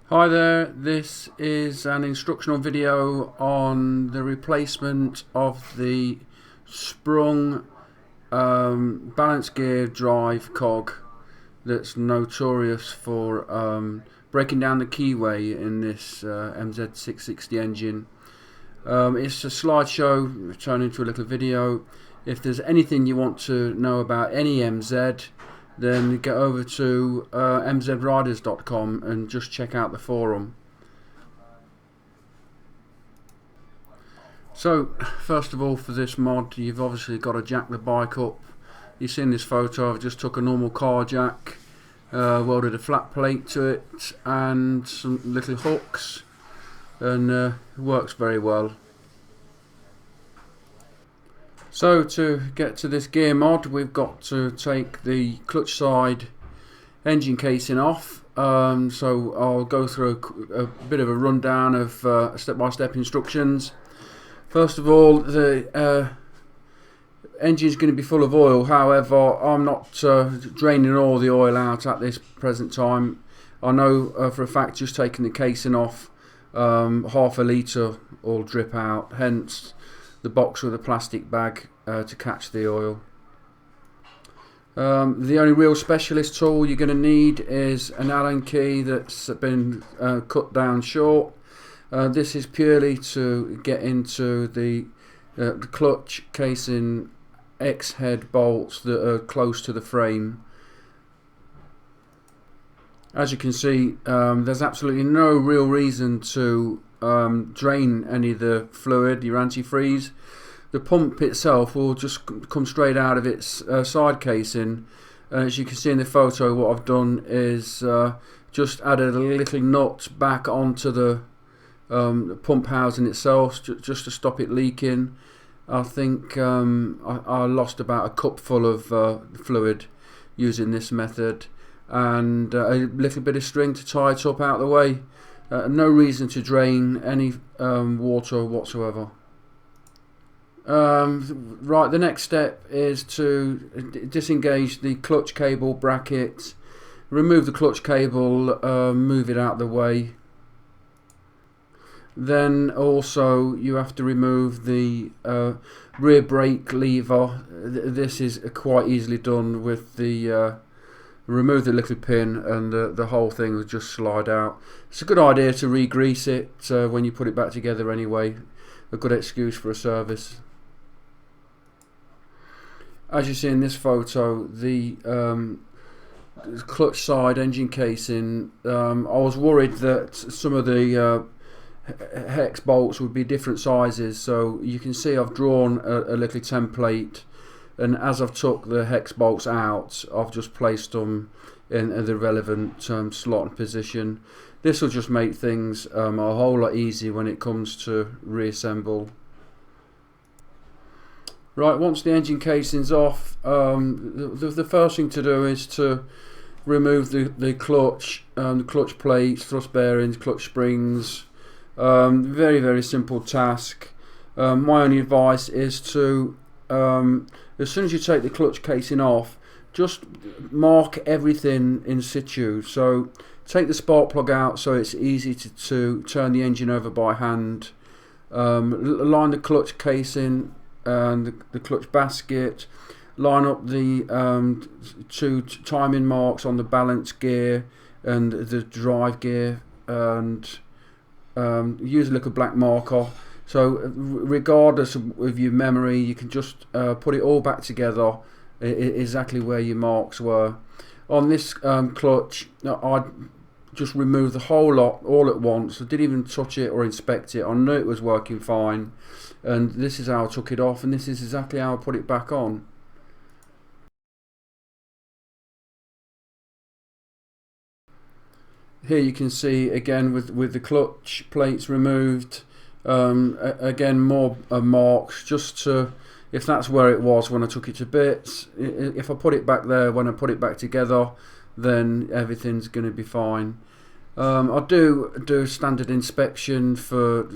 Hi there, this is an instructional video on the replacement of the sprung balance gear drive cog that's notorious for breaking down the keyway in this mz660 engine. It's a slideshow turned into a little video. If there's anything you want to know about any MZ, then get over to mzriders.com and just check out the forum. So first of all, for this mod, you've obviously got to jack the bike up. You've seen this photo. I've just took a normal car jack, welded a flat plate to it and some little hooks, and it works very well. So to get to this gear mod, we've got to take the clutch side engine casing off. So I'll go through a bit of a rundown of step-by-step instructions. First of all, the engine is going to be full of oil. However, I'm not draining all the oil out at this present time. I know for a fact just taking the casing off, half a litre will drip out, hence the box with a plastic bag to catch the oil. The only real specialist tool you're going to need is an Allen key that's been cut down short. This is purely to get into the clutch casing X-head bolts that are close to the frame. As you can see, there's absolutely no real reason to drain any of the fluid, your antifreeze. The pump itself will just come straight out of its side casing. As you can see in the photo, what I've done is just added a little nut back onto the pump housing itself, just to stop it leaking. I think I lost about a cup full of fluid using this method, and a little bit of string to tie it up out of the way. No reason to drain any water whatsoever. Right, the next step is to disengage the clutch cable bracket, remove the clutch cable, move it out of the way. Then also you have to remove the rear brake lever. This is quite easily done with the remove the little pin, and the whole thing will just slide out. It's a good idea to re-grease it when you put it back together anyway. A good excuse for a service. As you see in this photo, the clutch side engine casing, I was worried that some of the hex bolts would be different sizes, so you can see I've drawn a little template, and as I've took the hex bolts out, I've just placed them in the relevant slot and position. This will just make things a whole lot easier when it comes to reassemble. Right, once the engine casing's off, the first thing to do is to remove the clutch, the clutch plates, thrust bearings, clutch springs. Very, very simple task. My only advice is to, as soon as you take the clutch casing off, just mark everything in situ. So take the spark plug out so it's easy to turn the engine over by hand. Line the clutch casing and the clutch basket. Line up the two timing marks on the balance gear and the drive gear, and use a little black marker. So regardless of your memory, you can just put it all back together exactly where your marks were. On this clutch, I'd just remove the whole lot all at once. I didn't even touch it or inspect it. I knew it was working fine, and this is how I took it off, and this is exactly how I put it back on. Here you can see again with the clutch plates removed, again more marks, just to, if that's where it was when I took it to bits. If I put it back there when I put it back together, then everything's going to be fine. I do standard inspection for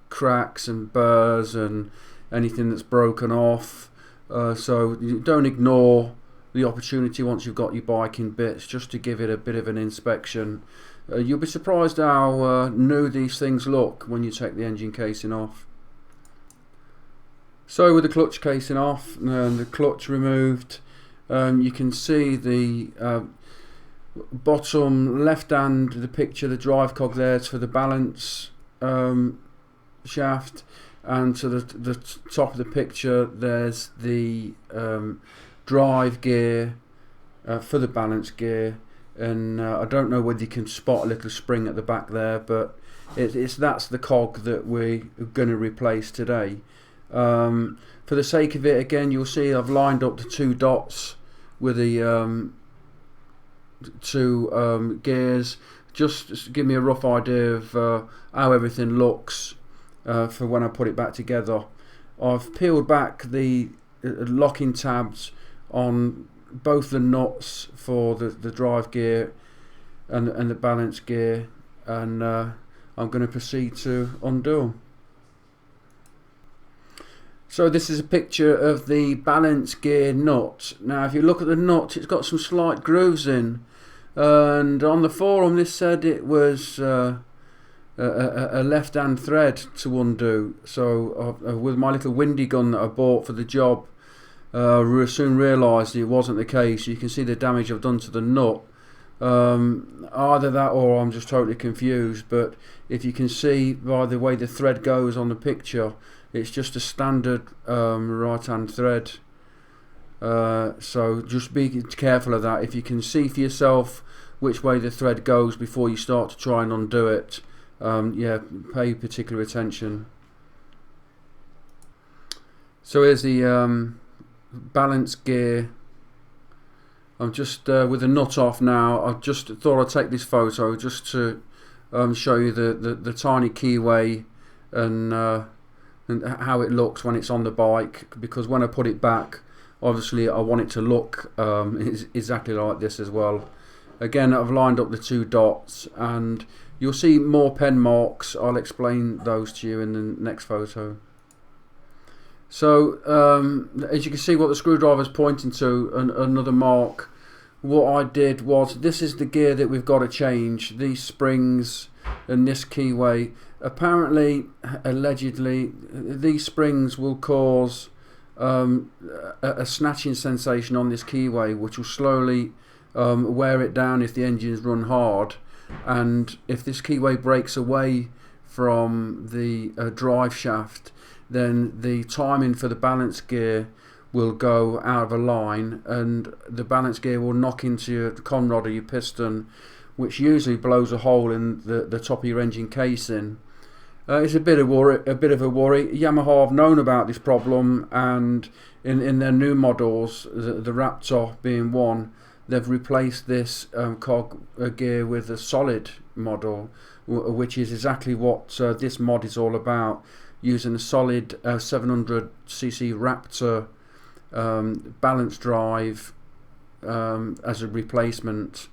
cracks and burrs and anything that's broken off, so you don't ignore the opportunity once you've got your bike in bits just to give it a bit of an inspection. You'll be surprised how new these things look when you take the engine casing off. So with the clutch casing off and the clutch removed, you can see the bottom left hand of the picture, the drive cog there for the balance shaft, and to the top of the picture there's the drive gear for the balance gear. And I don't know whether you can spot a little spring at the back there, but that's the cog that we're going to replace today. For the sake of it, again, you'll see I've lined up the two dots with the two gears, just to give me a rough idea of how everything looks for when I put it back together. I've peeled back the locking tabs on both the nuts for the drive gear and the balance gear, and I'm going to proceed to undo them. So this is a picture of the balance gear nut. Now if you look at the nut, it's got some slight grooves in, and on the forum this said it was a left hand thread to undo. So with my little windy gun that I bought for the job, soon realised it wasn't the case. You can see the damage I've done to the nut. Either that or I'm just totally confused, but if you can see by the way the thread goes on the picture, it's just a standard right hand thread. So just be careful of that. If you can see for yourself which way the thread goes before you start to try and undo it, yeah, pay particular attention. So here's the balance gear. I'm just with the nut off now. I just thought I'd take this photo just to show you the tiny keyway and how it looks when it's on the bike, because when I put it back, obviously I want it to look exactly like this as well. Again, I've lined up the two dots, and you'll see more pen marks. I'll explain those to you in the next photo. So as you can see what the screwdriver is pointing to, another mark. What I did was, this is the gear that we've got to change, these springs and this keyway. Apparently, allegedly, these springs will cause a snatching sensation on this keyway, which will slowly wear it down if the engines run hard. And if this keyway breaks away from the drive shaft, then the timing for the balance gear will go out of a line, and the balance gear will knock into your conrod or your piston, which usually blows a hole in the top of your engine casing. It's a bit of a worry. Yamaha have known about this problem, and in their new models, the Raptor being one, they've replaced this cog gear with a solid model, which is exactly what this mod is all about, using a solid 700cc Raptor balance drive as a replacement.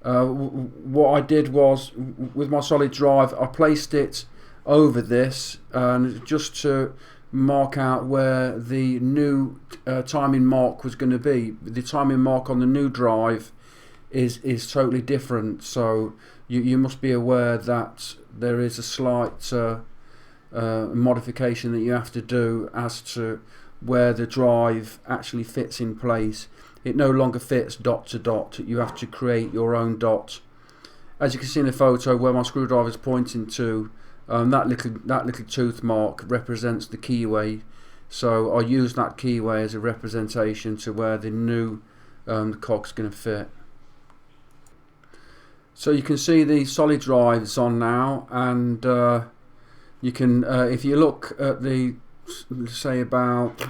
What I did was, with my solid drive, I placed it over this, and just to mark out where the new timing mark was going to be. The timing mark on the new drive is totally different, so you must be aware that there is a slight modification that you have to do as to where the drive actually fits in place. It no longer fits dot to dot. You have to create your own dot. As you can see in the photo where my screwdriver is pointing to, that little tooth mark represents the keyway. So I use that keyway as a representation to where the new cog's going to fit. So you can see the solid drive is on now, and you can, if you look at the, say about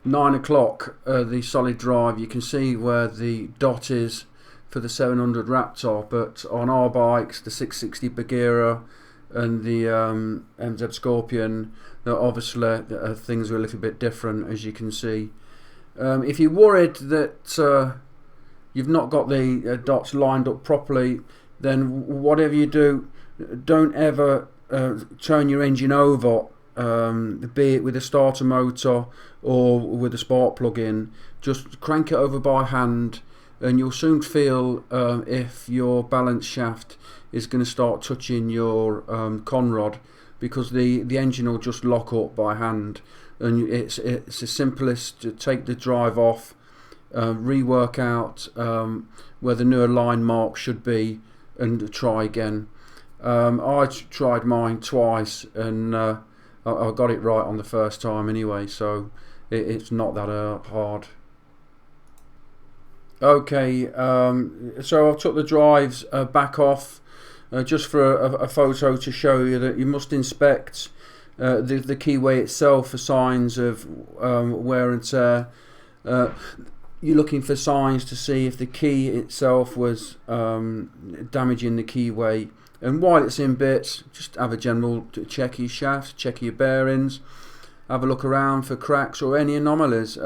9 o'clock, the solid drive, you can see where the dot is for the 700 Raptor, but on our bikes, the 660 Baghira and the MZ Scorpion, obviously things are a little bit different, as you can see. If you're worried that you've not got the dots lined up properly, then whatever you do, don't ever turn your engine over, be it with a starter motor or with a spark plug in. Just crank it over by hand and you'll soon feel if your balance shaft is going to start touching your con rod, because the engine will just lock up by hand. And it's the simplest to take the drive off, rework out where the new align mark should be, and try again. I tried mine twice, and I got it right on the first time anyway, so it's not that hard. Okay, so I took the drives back off just for a photo to show you that you must inspect the keyway itself for signs of wear and tear. You're looking for signs to see if the key itself was damaging the keyway. And while it's in bits, just have a general check your shafts, check your bearings, have a look around for cracks or any anomalies.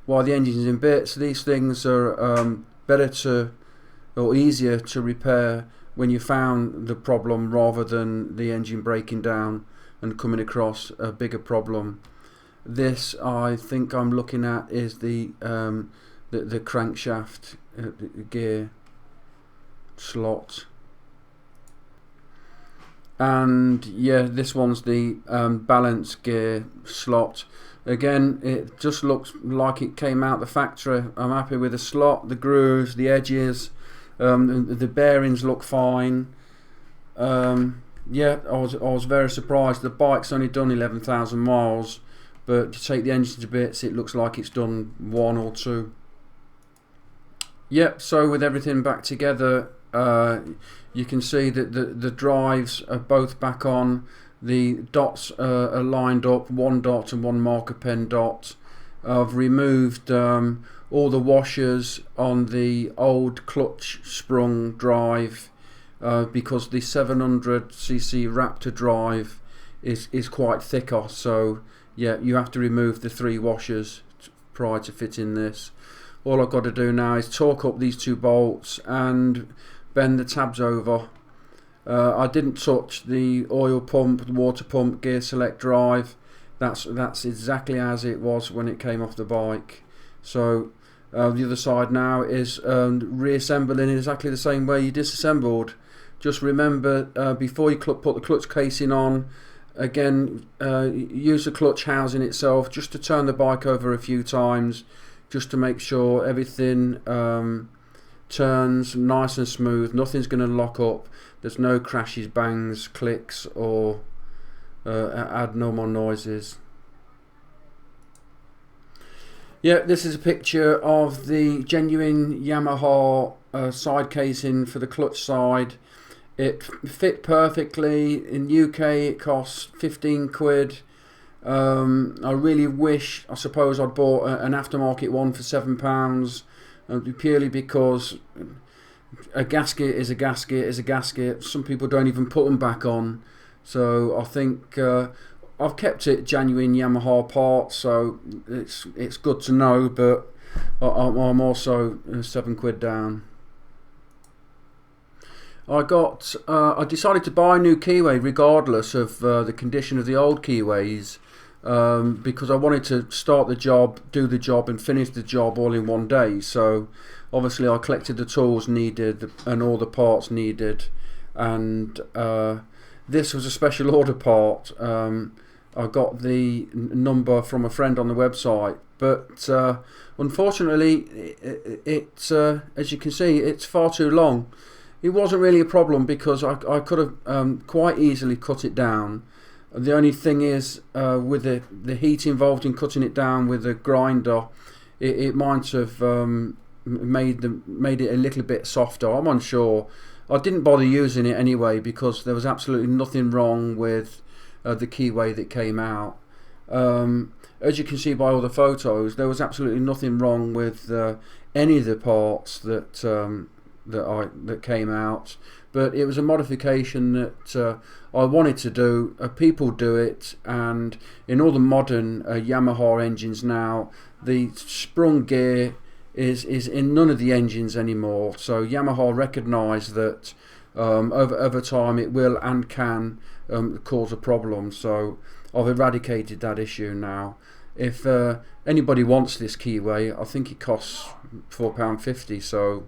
While the engine's in bits, these things are better or easier to repair when you found the problem, rather than the engine breaking down and coming across a bigger problem. This, I think I'm looking at, is the crankshaft gear slot. And yeah, this one's the balance gear slot. Again, it just looks like it came out the factory. I'm happy with the slot, the grooves, the edges, the bearings look fine. Yeah, I was very surprised. The bike's only done 11,000 miles, but to take the engine to bits, it looks like it's done 1 or 2. Yep, so with everything back together, you can see that the drives are both back on. The dots are lined up, 1 dot and 1 marker pen dot. I've removed all the washers on the old clutch sprung drive because the 700cc Raptor drive is quite thicker, so yeah, you have to remove the 3 washers prior to fitting this. All I've got to do now is torque up these 2 bolts and bend the tabs over. I didn't touch the oil pump, the water pump, gear select drive. That's exactly as it was when it came off the bike. So the other side now is reassembling in exactly the same way you disassembled. Just remember, before you put the clutch casing on, again, use the clutch housing itself just to turn the bike over a few times, just to make sure everything turns nice and smooth. Nothing's going to lock up. There's no crashes, bangs, clicks, or abnormal noises. Yeah, this is a picture of the genuine Yamaha side casing for the clutch side. It fit perfectly. In UK it costs 15 quid. I really wish, I suppose, I'd bought an aftermarket one for £7, purely because a gasket is a gasket is a gasket. Some people don't even put them back on. So I think I've kept it genuine Yamaha parts, so it's good to know, but I'm also £7 down. I decided to buy a new keyway regardless of the condition of the old keyways, because I wanted to start the job, do the job and finish the job all in one day. So obviously I collected the tools needed and all the parts needed, and this was a special order part. I got the number from a friend on the website, but unfortunately as you can see, it's far too long. It wasn't really a problem because I could have quite easily cut it down. The only thing is, with the heat involved in cutting it down with a grinder, it might have made it a little bit softer. I'm unsure. I didn't bother using it anyway because there was absolutely nothing wrong with the keyway that came out. As you can see by all the photos, there was absolutely nothing wrong with any of the parts that came out, but it was a modification that I wanted to do. People do it, and in all the modern Yamaha engines now, the sprung gear is in none of the engines anymore. So Yamaha recognise that over time it will and can cause a problem. So I've eradicated that issue now. If anybody wants this keyway, I think it costs £4.50, so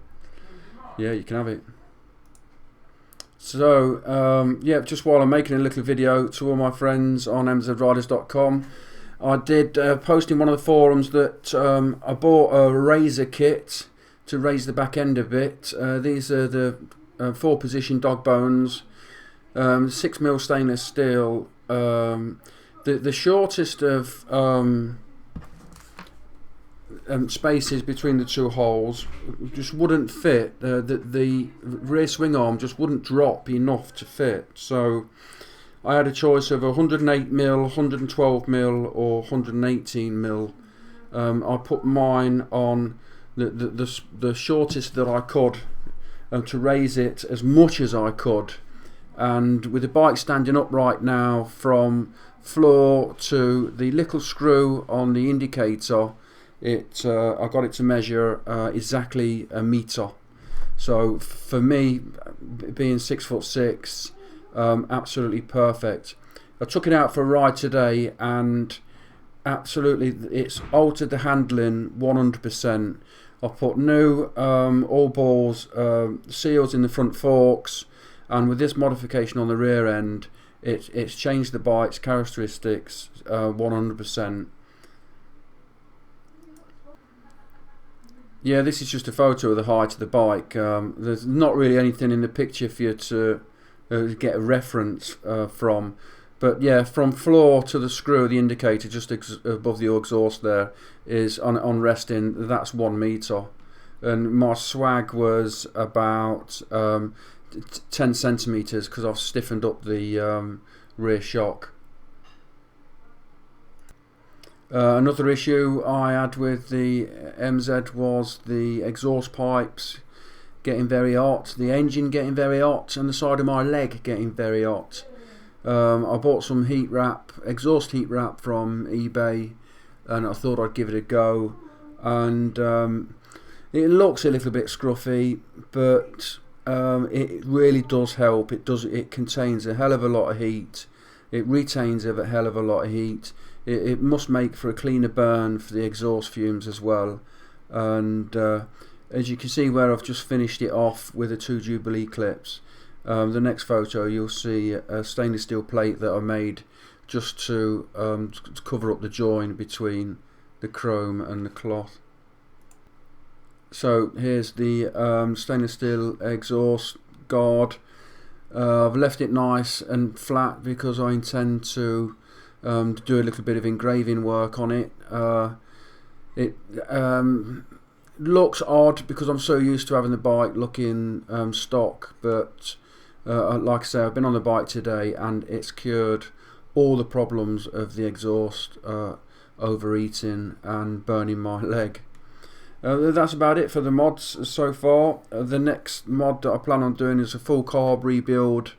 yeah, you can have it. So yeah, just while I'm making a little video to all my friends on mz660, I did post in one of the forums that I bought a razor kit to raise the back end a bit. These are the 4-position dog bones, 6mm stainless steel. The shortest of spaces between the two holes just wouldn't fit. The rear swing arm just wouldn't drop enough to fit. So I had a choice of 108mm, 112mm, or 118mm. I put mine on the shortest that I could, to raise it as much as I could. And with the bike standing upright now from floor to the little screw on the indicator, I got it to measure exactly a metre. So for me, being 6'6", absolutely perfect. I took it out for a ride today, and absolutely it's altered the handling 100%. I put new all balls seals in the front forks, and with this modification on the rear end, it's changed the bike's characteristics 100%. Yeah, this is just a photo of the height of the bike. There's not really anything in the picture for you to get a reference from. But yeah, from floor to the screw, the indicator just above the exhaust there is on resting. That's 1 metre. And my swag was about 10 centimetres because I've stiffened up the rear shock. Another issue I had with the MZ was the exhaust pipes getting very hot, the engine getting very hot, and the side of my leg getting very hot. I bought some heat wrap, exhaust heat wrap from eBay, and I thought I'd give it a go. And it looks a little bit scruffy, but it really does help. It contains a hell of a lot of heat. It retains a hell of a lot of heat. It must make for a cleaner burn for the exhaust fumes as well. And as you can see where I've just finished it off with the 2 Jubilee clips, the next photo you'll see a stainless steel plate that I made just to cover up the join between the chrome and the cloth. So here's the stainless steel exhaust guard. I've left it nice and flat because I intend to do a little bit of engraving work on it. It looks odd because I'm so used to having the bike looking stock, but like I say, I've been on the bike today and it's cured all the problems of the exhaust overheating and burning my leg. That's about it for the mods so far. The next mod that I plan on doing is a full carb rebuild.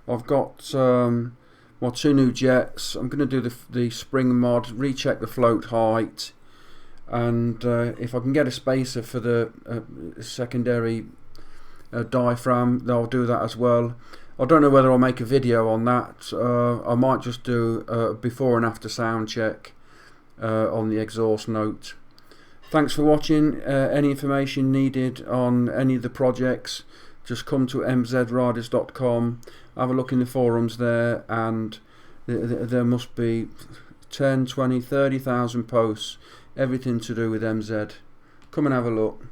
I've got my 2 new jets. I'm going to do the spring mod, recheck the float height, and if I can get a spacer for the secondary diaphragm, then I'll do that as well. I don't know whether I'll make a video on that. I might just do a before and after sound check on the exhaust note. Thanks for watching. Any information needed on any of the projects, just come to mzriders.com, have a look in the forums there, and there must be 10, 20, 30,000 posts, everything to do with MZ. Come and have a look.